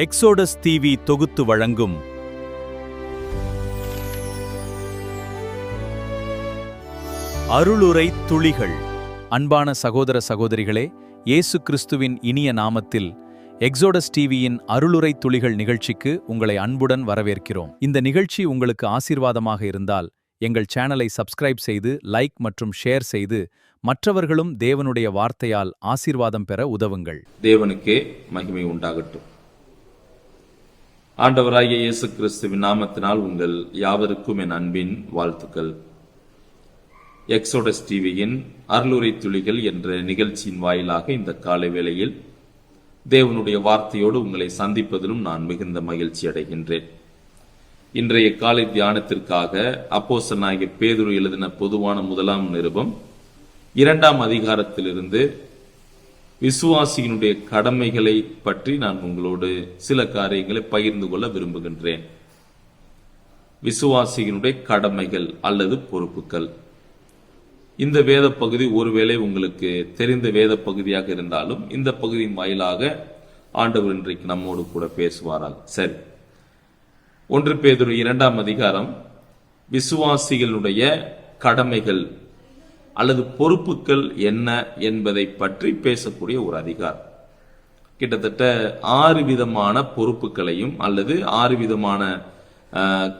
Exodus TV தொகுத்து வழங்கும் அருளுரை துளிகள். அன்பான சகோதர சகோதரிகளே, இயேசு கிறிஸ்துவின் இனிய நாமத்தில் எக்ஸோடஸ் டிவியின் அருளுரை துளிகள் நிகழ்ச்சிக்கு உங்களை அன்புடன் வரவேற்கிறோம். இந்த நிகழ்ச்சி உங்களுக்கு ஆசீர்வாதமாக இருந்தால் எங்கள் சேனலை சப்ஸ்கிரைப் செய்து லைக் மற்றும் ஷேர் செய்து மற்றவர்களும் தேவனுடைய வார்த்தையால் ஆசீர்வாதம் பெற உதவுங்கள். தேவனுக்கே மகிமை உண்டாகட்டும். ஆண்டவராகிய இயேசு கிறிஸ்துவின் நாமத்தினால் உங்கள் யாவருக்கும் என் அன்பின் வாழ்த்துக்கள். எக்ஸோடஸ் டிவியின் அருளுரை துளிகள் என்ற நிகழ்ச்சியின் வாயிலாக இந்த காலை வேளையில் தேவனுடைய வார்த்தையோடு உங்களை சந்திப்பதிலும் நான் மிகுந்த மகிழ்ச்சி அடைகின்றேன். இன்றைய காலை தியானத்திற்காக அப்போஸ்தலனாகிய பேதுரு எழுதின பொதுவான முதலாம் நிருபம் 2ஆம் அதிகாரத்திலிருந்து விசுவாசியினுடைய கடமைகளை பற்றி நான் உங்களோடு சில காரியங்களை பகிர்ந்து கொள்ள விரும்புகின்றேன். விசுவாசியினுடைய கடமைகள் அல்லது பொறுப்புகள். இந்த வேத பகுதி ஒருவேளை உங்களுக்கு தெரிந்த வேத பகுதியாக இருந்தாலும் இந்த பகுதியின் வாயிலாக ஆண்டவர் இன்றைக்கு நம்மோடு கூட பேசுவாரால். சரி, 1 பேதுரு 2ஆம் அதிகாரம் விசுவாசிகளுடைய கடமைகள் அல்லது பொறுப்புகள் என்ன என்பதை பற்றி பேசக்கூடிய ஒரு அதிகாரம். கிட்டத்தட்ட 6 விதமான பொறுப்புகளையும் அல்லது 6 விதமான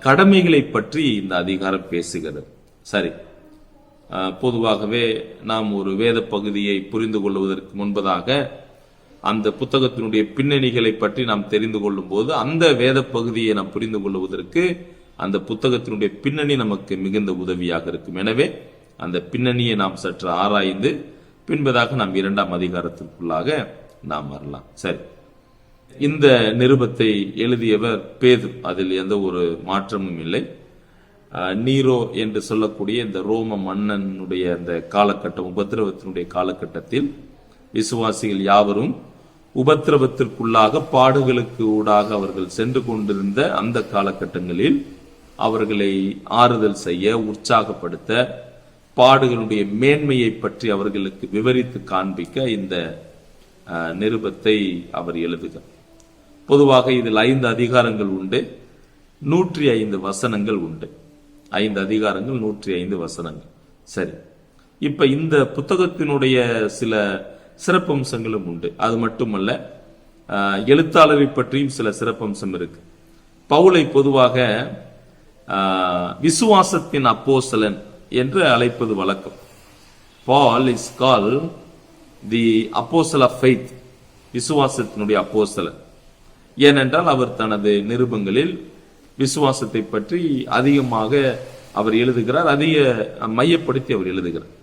கடமைகளை பற்றி இந்த அதிகாரம் பேசுகிறது. சரி, பொதுவாகவே நாம் ஒரு வேத பகுதியை புரிந்து கொள்வதற்கு முன்பதாக அந்த புத்தகத்தினுடைய பின்னணிகளை பற்றி நாம் தெரிந்து கொள்ளும் போது அந்த வேத பகுதியை நாம் புரிந்து கொள்வதற்கு அந்த புத்தகத்தினுடைய பின்னணி நமக்கு மிகுந்த உதவியாக இருக்கும். எனவே அந்த பின்னணியை நாம் சற்று ஆராய்ந்து பின்பதாக நாம் 2ஆம் அதிகாரத்திற்குள்ளாக நாம் வரலாம். சரி, இந்த நிருபத்தை எழுதியவர் பேதுரு, அதில் எந்த ஒரு மாற்றமும் இல்லை. நீரோ என்று சொல்லக்கூடிய இந்த ரோம மன்னனுடைய அந்த காலகட்டம், உபத்திரவத்தினுடைய காலகட்டத்தில் விசுவாசிகள் யாவரும் உபத்திரவத்திற்குள்ளாக பாடுகளுக்கு ஊடாக அவர்கள் சென்று கொண்டிருந்த அந்த காலகட்டங்களில் அவர்களை ஆறுதல் செய்ய, உற்சாகப்படுத்த, பாடுகளுடைய மேன்மையை பற்றி அவர்களுக்கு விவரித்து காண்பிக்க இந்த நிருபத்தை அவர் எழுதுகிறார். பொதுவாக இதில் 5 அதிகாரங்கள் உண்டு, 105 வசனங்கள் உண்டு. 5 அதிகாரங்கள், 105 வசனங்கள். சரி, இப்ப இந்த புத்தகத்தினுடைய சில சிறப்பம்சங்களும் உண்டு. அது மட்டுமல்ல, எழுத்தாளரை பற்றியும் சில சிறப்பம்சம் இருக்கு. பவுலை பொதுவாக விசுவாசத்தின் அப்போஸ்தலன் என்று அழைப்பது வழக்கம். Paul is called the apostle of faith, விசுவாசத்தினுடைய அப்போஸ்தலன். ஏனென்றால் அவர் தனது நிருபங்களில் விசுவாசத்தை பற்றி அதிகமாக அவர் எழுதுகிறார், அதிக மையப்படுத்தி அவர் எழுதுகிறார்.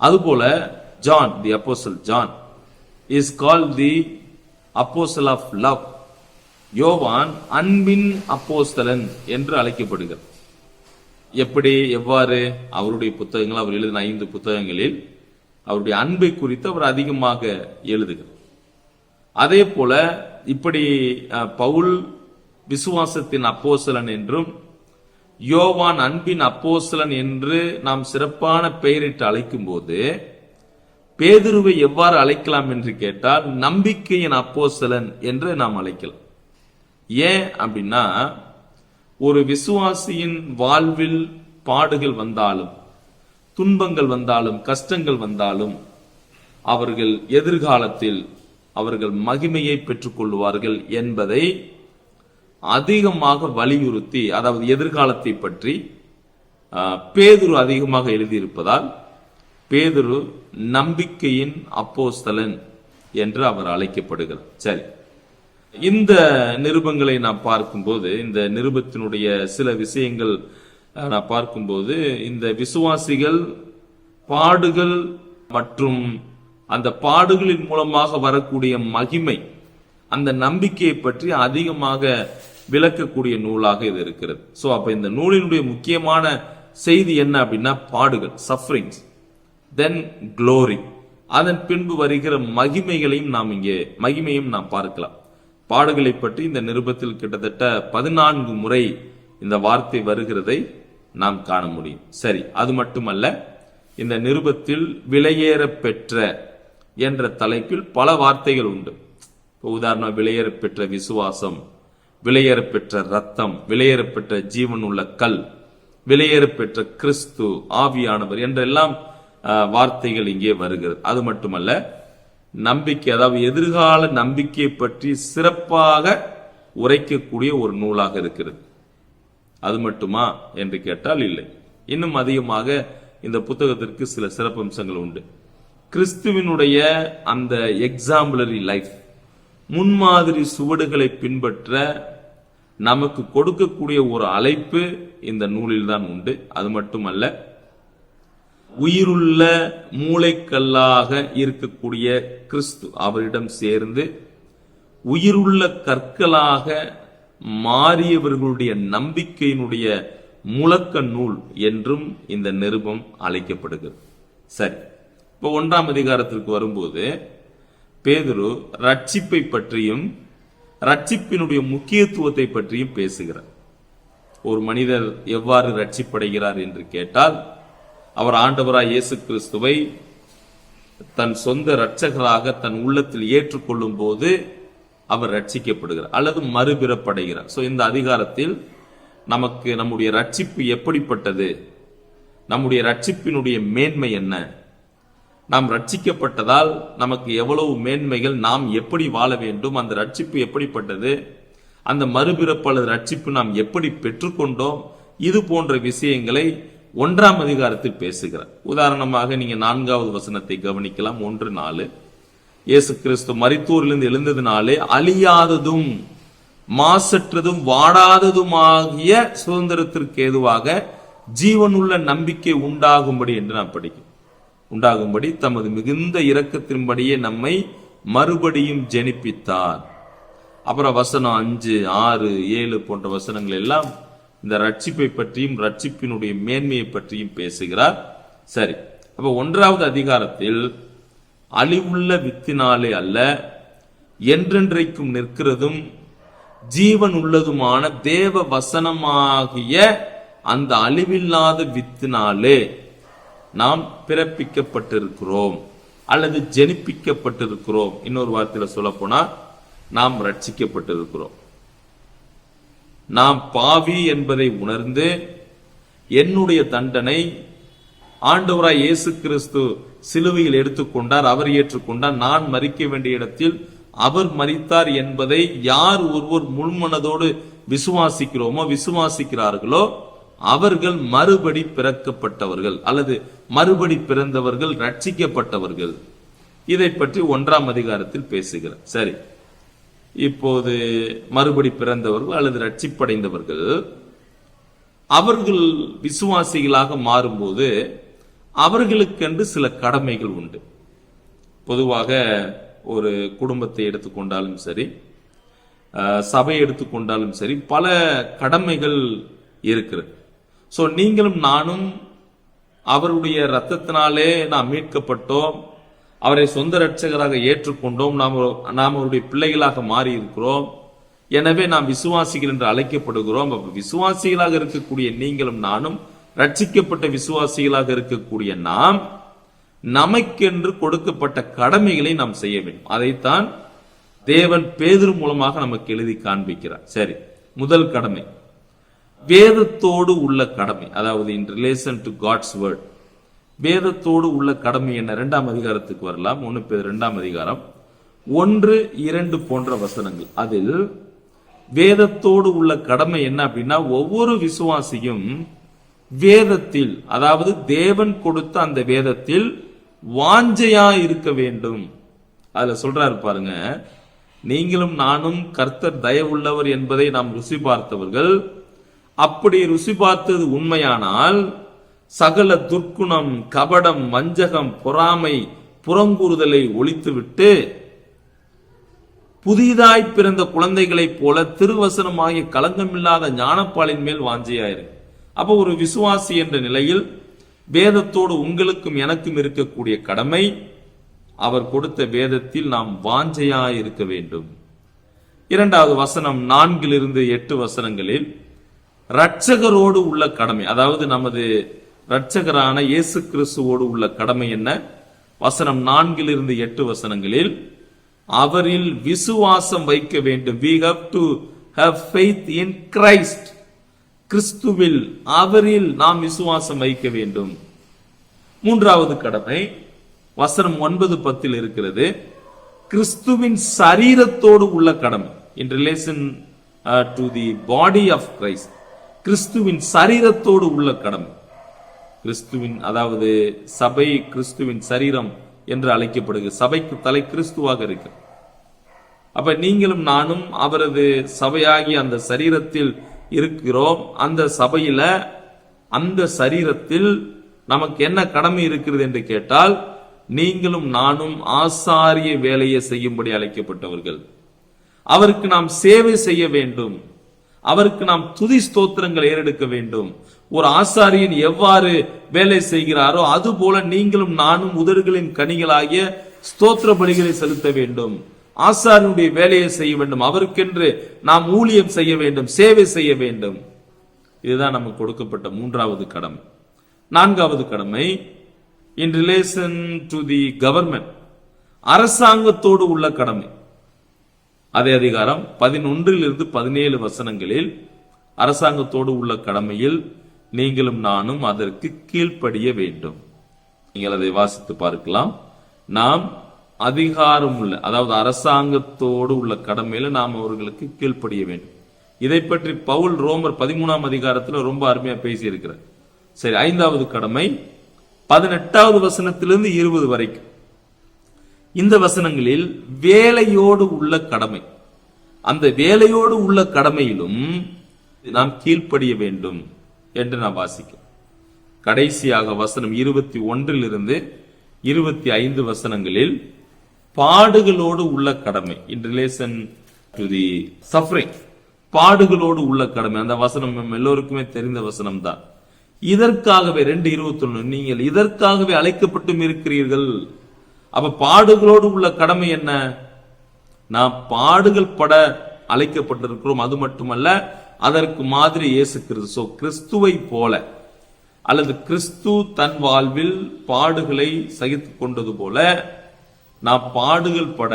அதுபோல John, the apostle John is called the apostle of love, யோவான் அன்பின் அப்போஸ்தலன் என்று அழைக்கப்படுகிறார். எவ்வாறு அவருடைய புத்தகங்கள், அவர் எழுதின 5 புத்தகங்களில் அவருடைய அன்பை குறித்து அவர் அதிகமாக எழுதுகிறார். அதே போல இப்படி பவுல் விசுவாசத்தின் அப்போஸ்தலன் என்றும் யோவான் அன்பின் அப்போஸ்தலன் என்று நாம் சிறப்பான பெயரிட்டு அழைக்கும் போது பேதுருவை எவ்வாறு அழைக்கலாம் என்று கேட்டால் நம்பிக்கையின் அப்போஸ்தலன் என்று நாம் அழைக்கலாம். ஏன் அப்படின்னா, ஒரு விசுவாசியின் வாழ்வில் பாடுகள் வந்தாலும், துன்பங்கள் வந்தாலும், கஷ்டங்கள் வந்தாலும் அவர்கள் எதிர்காலத்தில் அவர்கள் மகிமையை பெற்றுக் கொள்வார்கள் என்பதை அதிகமாக வலியுறுத்தி, அதாவது எதிர்காலத்தை பற்றி பேதுரு அதிகமாக எழுதியிருப்பதால் பேதுரு நம்பிக்கையின் அப்போஸ்தலன் என்று அவர் அழைக்கப்படுகிறார். சரி, இந்த நிருபங்களை நாம் பார்க்கும்போது, இந்த நிருபத்தினுடைய சில விஷயங்கள் நான் பார்க்கும்போது, இந்த விசுவாசிகள் பாடுகள் மற்றும் அந்த பாடுகளின் மூலமாக வரக்கூடிய மகிமை, அந்த நம்பிக்கையை பற்றி அதிகமாக விளக்கக்கூடிய நூலாக இது இருக்கிறது. சோ அப்ப இந்த நூலினுடைய முக்கியமான செய்தி என்ன அப்படின்னா, பாடுகள், சஃபரிங்ஸ், தென் க்ளோரி, அதன் பின்பு வருகிற மகிமைகளையும் நாம் பார்க்கலாம். பாடுகளை பற்றி இந்த நிருபத்தில் கிட்டத்தட்ட 14 முறை இந்த வார்த்தை வருகிறதை நாம் காண முடியும். சரி, அது மட்டுமல்ல, இந்த நிருபத்தில் விலையேற பெற்ற என்ற தலைப்பில் பல வார்த்தைகள் உண்டு. இப்போ உதாரணம், விலையேறப்பெற்ற விசுவாசம், விலையேறப்பெற்ற ரத்தம், விலையேறப்பெற்ற ஜீவன் உள்ள கல், விலையேறப்பெற்ற கிறிஸ்து, ஆவியானவர் என்றெல்லாம் வார்த்தைகள் இங்கே வருகிறது. அது மட்டுமல்ல, நம்பிக்கை, அதாவது எதிர்கால நம்பிக்கையை பற்றி சிறப்பாக உரைக்கக்கூடிய ஒரு நூலாக இருக்கிறது. அது மட்டுமா என்று கேட்டால் இல்லை. இன்னும் அதிகமாக இந்த புத்தகத்திற்கு சில சிறப்பம்சங்கள் உண்டு. கிறிஸ்துவினுடைய அந்த எக்ஸாம்பிளரி லைஃப், முன்மாதிரி சுவடுகளை பின்பற்ற நமக்கு கொடுக்கக்கூடிய ஒரு அழைப்பு இந்த நூலில் தான் உண்டு. அது மட்டுமல்ல, உயிருள்ள மூளைக்கல்லாக இருக்கக்கூடிய கிறிஸ்து அவரிடம் சேர்ந்து உயிருள்ள கற்களாக மாறியவர்களுடைய நம்பிக்கையினுடைய முழக்க நூல் என்றும் இந்த நிருபம் அழைக்கப்படுகிறது. சரி, இப்போ 1ஆம் அதிகாரத்திற்கு வரும்போது பேதுரு ரட்சிப்பை பற்றியும் ரட்சிப்பினுடைய முக்கியத்துவத்தை பற்றியும் பேசுகிறார். ஒரு மனிதர் எவ்வாறு ரட்சிப்படைகிறார் என்று கேட்டால், அவர் ஆண்டவராய் இயேசு கிறிஸ்துவை தன் சொந்த இரட்சகராக தன் உள்ளத்தில் ஏற்றுக்கொள்ளும் போது அவர் ரட்சிக்கப்படுகிறார் அல்லது மறுபிறப்படைகிறார். சோ இந்த அதிகாரத்தில் நமக்கு நம்முடைய ரட்சிப்பு எப்படிப்பட்டது, நம்முடைய ரட்சிப்பினுடைய மேன்மை என்ன, நாம் ரட்சிக்கப்பட்டதால் நமக்கு எவ்வளவு மேன்மைகள், நாம் எப்படி வாழ வேண்டும், அந்த ரட்சிப்பு எப்படிப்பட்டது, அந்த மறுபிறப்பு அல்லது ரட்சிப்பு நாம் எப்படி பெற்றுக்கொண்டோம், இது போன்ற விஷயங்களை 1ஆம் அதிகாரத்தில் பேசுகிறார். உதாரணமாக நீங்க 4வது வசனத்தை கவனிக்கலாம். 1:4, இயேசு கிறிஸ்து மரித்தோரிலிருந்து எழுந்ததினாலே அழியாததும் மாசற்றதும் வாடாததுமாகிய சுதந்திரத்திற்கு ஏதுவாக ஜீவனுள்ள நம்பிக்கை உண்டாகும்படி என்று நாம் படிக்கும். உண்டாகும்படி தமது மிகுந்த இரக்கத்தின்படியே நம்மை மறுபடியும் ஜெனிப்பித்தார். அப்புறம் வசனம் 5, 6, 7 போன்ற வசனங்கள் எல்லாம் இந்த ரட்சிப்பை பற்றியும் ரட்சிப்பினுடைய மேன்மையை பற்றியும் பேசுகிறார். சரி, அப்ப 1வது அதிகாரத்தில் அழிவுள்ள வித்தினாலே அல்ல, என்றென்றைக்கும் நிற்கிறதும் ஜீவன் உள்ளதுமான தேவ வசனமாகிய அந்த அழிவில்லாத வித்தினாலே நாம் பிறப்பிக்கப்பட்டிருக்கிறோம் அல்லது ஜெனிப்பிக்கப்பட்டிருக்கிறோம். இன்னொரு வார்த்தையில சொல்ல போனா நாம் ரட்சிக்கப்பட்டிருக்கிறோம். நாம் பாவி என்பதை உணர்ந்து என்னுடைய தண்டனை ஆண்டவராய் இயேசு கிறிஸ்து சிலுவையில் எடுத்துக்கொண்டார், அவர் ஏற்றுக்கொண்டார், நான் மரிக்க வேண்டிய இடத்தில் அவர் மரித்தார் என்பதை யார் ஒருவர் முழுமனதோடு விசுவாசிக்கிறார்களோ அவர்கள் மறுபடி பிறக்கப்பட்டவர்கள் அல்லது மறுபடி பிறந்தவர்கள், ரட்சிக்கப்பட்டவர்கள். இதை பற்றி 1ஆம் அதிகாரத்தில் பேசுகிறார். சரி, இப்போது மறுபடி பிறந்தவர்கள் அல்லது ரட்சிப்படைந்தவர்கள் அவர்கள் விசுவாசிகளாக மாறும்போது அவர்களுக்கென்று சில கடமைகள் உண்டு. பொதுவாக ஒரு குடும்பத்தை எடுத்துக்கொண்டாலும் சரி, சபையை எடுத்துக்கொண்டாலும் சரி, பல கடமைகள் இருக்கிறது. சோ நீங்களும் நானும் அவருடைய இரத்தத்தினாலே நாம் மீட்கப்பட்டோம், அவரை சொந்த இரட்சகராக ஏற்றுக்கொண்டோம், நாம் அவருடைய பிள்ளைகளாக மாறி இருக்கிறோம். எனவே நாம் விசுவாசிகள் என்று அழைக்கப்படுகிறோம். விசுவாசிகளாக இருக்கக்கூடிய நீங்களும் நானும், ரட்சிக்கப்பட்ட விசுவாசிகளாக இருக்கக்கூடிய நாம், நமக்கென்று கொடுக்கப்பட்ட கடமைகளை நாம் செய்ய வேண்டும். அதைத்தான் தேவன் பேதுரு மூலமாக நமக்கு எழுதி காண்பிக்கிறார். சரி, முதல் கடமை வேதத்தோடு உள்ள கடமை, அதாவது in relation to God's word. வேதத்தோடு உள்ள கடமை என்ன? 2ஆம் அதிகாரத்துக்கு வரலாம். 1 பேதுரு 2ஆம் அதிகாரம் 1, 2 போன்ற வசனங்கள். அதில் வேதத்தோடு உள்ள கடமை என்ன அப்படின்னா, ஒவ்வொரு விசுவாசியும் வேதத்தில், அதாவது தேவன் கொடுத்த அந்த வேதத்தில் வாஞ்சையா இருக்க வேண்டும். அதுல சொல்றாரு பாருங்க, நீங்களும் நானும் கர்த்தர் தயவுள்ளவர் என்பதை நாம் ருசி பார்த்தவர்கள். அப்படி ருசி பார்த்தது உண்மையானால் சகல துர்க்குணம், கபடம், வஞ்சகம், பொறாமை, புறங்கூறுதலை ஒழித்துவிட்டு புதிதாய் பிறந்த குழந்தைகளைப் போல திருவசனமாகிய களங்கமில்லாத ஞானப்பாலின் மேல் வாஞ்சையாயிருக்கு. அப்போ ஒரு விசுவாசி என்ற நிலையில் வேதத்தோடு உங்களுக்கும் எனக்கும் இருக்கக்கூடிய கடமை, அவர் கொடுத்த வேதத்தில் நாம் வாஞ்சையாய் இருக்க வேண்டும். 2வது வசனம் 4 - 8 வசனங்களில் இரட்சகரோடு உள்ள கடமை, அதாவது நமது இரட்சகரான இயேசு கிறிஸ்துவோடு உள்ள கடமை என்ன? வசனம் 4 - 8 வசனங்களில் அவரில் விசுவாசம் வைக்க வேண்டும். we have to have faith in Christ. கிறிஸ்துவில், அவரில் நாம் விசுவாசம் வைக்க வேண்டும். மூன்றாவது கடமை வசனம் 9:10 இருக்கிறது. கிறிஸ்துவின் சரீரத்தோடு உள்ள கடமை. in relation to the body of Christ. கிறிஸ்துவின் சரீரத்தோடு உள்ள கடமை. கிறிஸ்துவின், அதாவது சபை கிறிஸ்துவின் சரீரம் என்று அழைக்கப்படுகிறது. சபைக்கு தலை கிறிஸ்துவாக இருக்கு. அப்ப நீங்களும் நானும் அவரது சபையாகி அந்த சரீரத்தில் இருக்கிறோம். அந்த சபையில, அந்த சரீரத்தில் நமக்கு என்ன கடமை இருக்கிறது என்று கேட்டால், நீங்களும் நானும் ஆசாரிய வேலையை செய்யும்படி அழைக்கப்பட்டவர்கள். அவருக்கு நாம் சேவை செய்ய வேண்டும். அவருக்கு நாம் துதி ஸ்தோத்திரங்கள் ஏறெடுக்க வேண்டும். ஒரு ஆசாரியன் எவ்வாறு வேலை செய்கிறாரோ அதுபோல நீங்களும் நானும் உதடுகளின் கனிகளாகிய ஸ்தோத்திர பலிகளை செலுத்த வேண்டும். ஆசாரியனுடைய வேலையை செய்ய வேண்டும். அவருக்கென்று நாம் ஊழியம் செய்ய வேண்டும், சேவை செய்ய வேண்டும். இதுதான் நமக்கு கொடுக்கப்பட்ட மூன்றாவது கடமை. நான்காவது கடமை in relation to the government. அரசாங்கத்தோடு உள்ள கடமை. அதே அதிகாரம் 11 17 வசனங்களில் அரசாங்கத்தோடு உள்ள கடமையில் நீங்களும் நானும் அதற்கு கீழ்ப்படிய வேண்டும். நீங்கள் அதை வாசித்து பார்க்கலாம். நாம் அதிகாரம் உள்ள, அதாவது அரசாங்கத்தோடு உள்ள கடமையில நாம் அவர்களுக்கு கீழ்ப்படிய வேண்டும். இதை பற்றி பவுல் ரோமர் 13 அதிகாரத்தில் ரொம்ப அருமையா பேசி இருக்கிறார். சரி, ஐந்தாவது கடமை 18வது வசனத்திலிருந்து 20 வரைக்கும். இந்த வசனங்களில் வேலையோடு உள்ள கடமை. அந்த வேலையோடு உள்ள கடமையிலும் நாம் கீழ்ப்படிய வேண்டும் என்று நாம் வாசிக்கிறோம். கடைசியாக வசனம் 21 25 வசனங்களில் பாடுகளோடு உள்ள கடமை. in relation to the suffering. பாடுகளோடு உள்ள கடமை. அந்த வசனம் எல்லோருக்குமே தெரிந்த வசனம் தான். இதற்காகவே 2:21 நீங்கள் இதற்காகவே அழைக்கப்பட்டும் இருக்கிறீர்கள். அப்ப பாடுகளோடு உள்ள கடமை என்ன? நாம் பாடுகள் பட அழைக்கப்பட்டிருக்கிறோம். அது மட்டுமல்ல, அதற்கு மாதிரி இயேசு கிறிஸ்து, கிறிஸ்துவை போல, அல்லது கிறிஸ்து தன் வாழ்வில் பாடுகளை சகித்துக் கொண்டது போல நாம் பாடுகள் பட,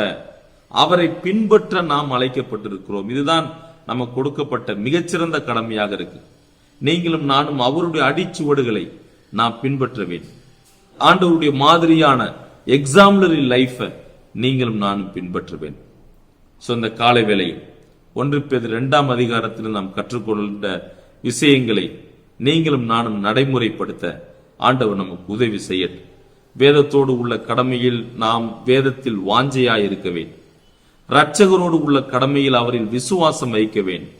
அவரை பின்பற்ற நாம் அழைக்கப்பட்டிருக்கிறோம். இதுதான் நமக்கு கொடுக்கப்பட்ட மிகச்சிறந்த கடமையாக இருக்கு. நீங்களும் நானும் அவருடைய அடிச்சுவடுகளை நாம் பின்பற்ற வேண்டும். ஆண்டவருடைய மாதிரியான எக்ஸாம்பிளரி லைஃபை நீங்களும் நானும் பின்பற்ற வேண்டும். இந்த காலை வேளையில் 1 பேதுரு 2 அதிகாரத்தில் நாம் கற்றுக்கொண்ட விஷயங்களை நீங்களும் நானும் நடைமுறைப்படுத்த ஆண்டவர் நமக்கு உதவி செய்யட்டும். வேதத்தோடு உள்ள கடமையில் நாம் வேதத்தில் வாஞ்சையாய் இருக்க வேண்டும். இரட்சகரோடு உள்ள கடமையில் அவரில் விசுவாசம் வைக்க வேண்டும்.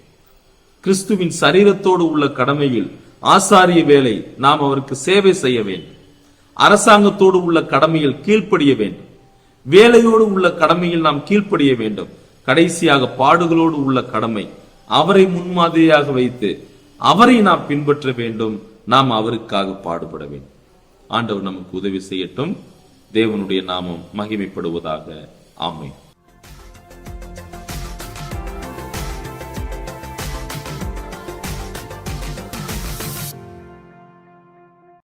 கிறிஸ்துவின் சரீரத்தோடு உள்ள கடமையில் ஆசாரிய வேலை நாம் அவருக்கு சேவை செய்ய வேண்டும். அரசாங்கத்தோடு உள்ள கடமையில் கீழ்ப்படிய வேண்டும். வேலையோடு உள்ள கடமையில் நாம் கீழ்ப்படிய வேண்டும். கடைசியாக பாடுகளோடு உள்ள கடமை, அவரை முன்மாதிரியாக வைத்து அவரை நாம் பின்பற்ற வேண்டும். நாம் அவருக்காக பாடுபட வேண்டும். ஆண்டவர் நமக்கு உதவி செய்யட்டும். தேவனுடைய நாமம் மகிமைப்படுவதாக. ஆமென்.